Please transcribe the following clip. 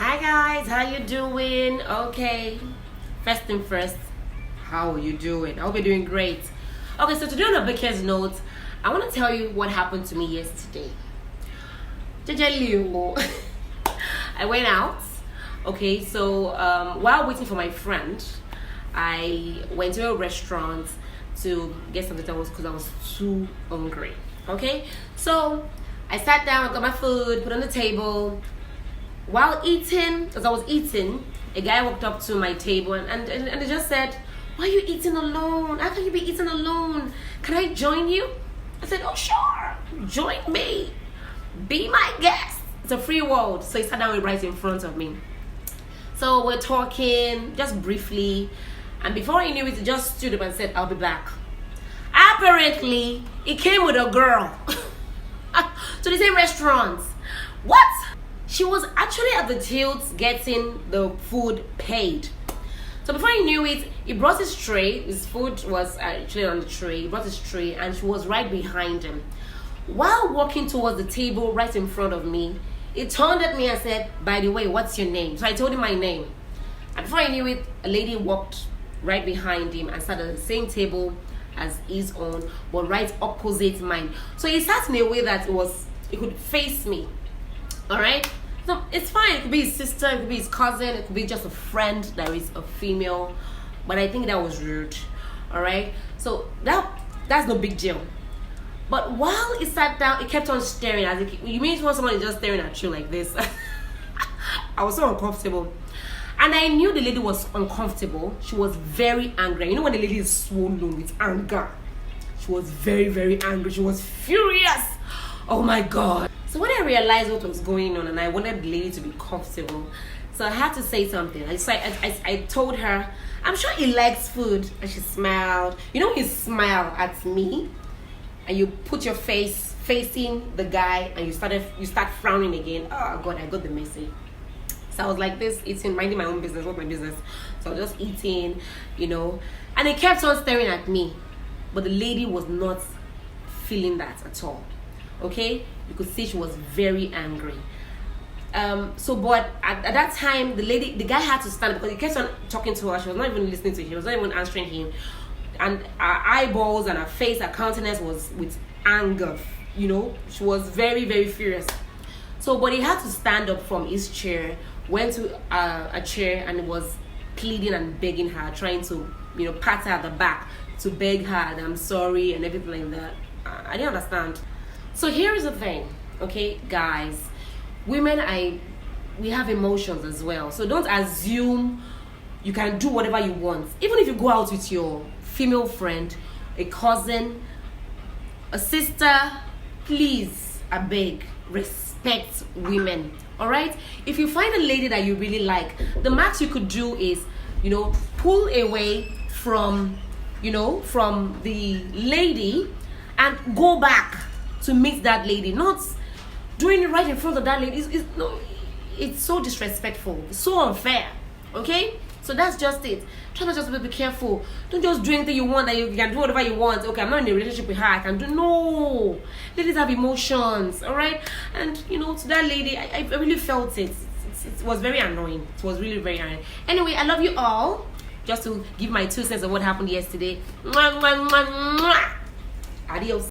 Hi guys, how you doing? Okay, first thing first, how are you doing? I hope you're doing great. Okay, so today on a Baker's note, I want to tell you what happened to me yesterday. I went out. Okay, so while waiting for my friend, I went to a restaurant to get something because I was too hungry. Okay, so I sat down, got my food, put on the table. While eating, as I was eating, a guy walked up to my table and they just said, "Why are you eating alone? How can you be eating alone? Can I join you?" I said, "Oh sure, join me. Be my guest. It's a free world." So he sat down right in front of me. So we're talking just briefly, and before I knew it, he just stood up and said, "I'll be back." Apparently, he came with a girl to the same restaurant. What? She was actually at the tilts getting the food paid. So before I knew it, he brought his tray. His food was actually on the tray. He brought his tray and she was right behind him. While walking towards the table right in front of me, he turned at me and said, "By the way, what's your name?" So I told him my name. And before I knew it, a lady walked right behind him and sat at the same table as his own, but right opposite mine. So he sat in a way that it could face me. Alright? So it's fine. It could be his sister, it could be his cousin, it could be just a friend that is a female. But I think that was rude. Alright? So that's no big deal. But while he sat down, he kept on staring as you mean when someone is just staring at you like this. I was so uncomfortable. And I knew the lady was uncomfortable. She was very angry. You know when the lady is swollen with anger? She was very, very angry. She was furious. Oh my God. So when I realized what was going on and I wanted the lady to be comfortable, so I had to say something. I told her, "I'm sure he likes food." And she smiled. You know when you smile at me and you put your face facing the guy and you start frowning again. Oh God, I got the message. So I was like this, eating, minding my own business, what my business. So I was just eating, and he kept on staring at me. But the lady was not feeling that at all. Okay? You could see she was very angry. But at that time, the guy had to stand because he kept on talking to her. She was not even listening to him. She was not even answering him. And her eyeballs and her face, her countenance was with anger. She was very, very furious. So, but he had to stand up from his chair, went to a chair and was pleading and begging her, trying to, pat her at the back to beg her that I'm sorry and everything like that. I didn't understand. So here is the thing, okay, guys. Women, we have emotions as well. So don't assume you can do whatever you want. Even if you go out with your female friend, a cousin, a sister, please, I beg, respect women. Alright? If you find a lady that you really like, the max you could do is, pull away from the lady and go back to meet that lady. Not doing it right in front of that lady. It's so disrespectful. It's so unfair. Okay? So that's just it. Try to just be careful. Don't just do anything you want, that you can do whatever you want. Okay, I'm not in a relationship with her. I can do no. Ladies have emotions, alright? And to that lady, I really felt it. It was very annoying. It was really very annoying. Anyway, I love you all. Just to give my 2 cents of what happened yesterday. Mwah, mwah, mwah, mwah. Adios.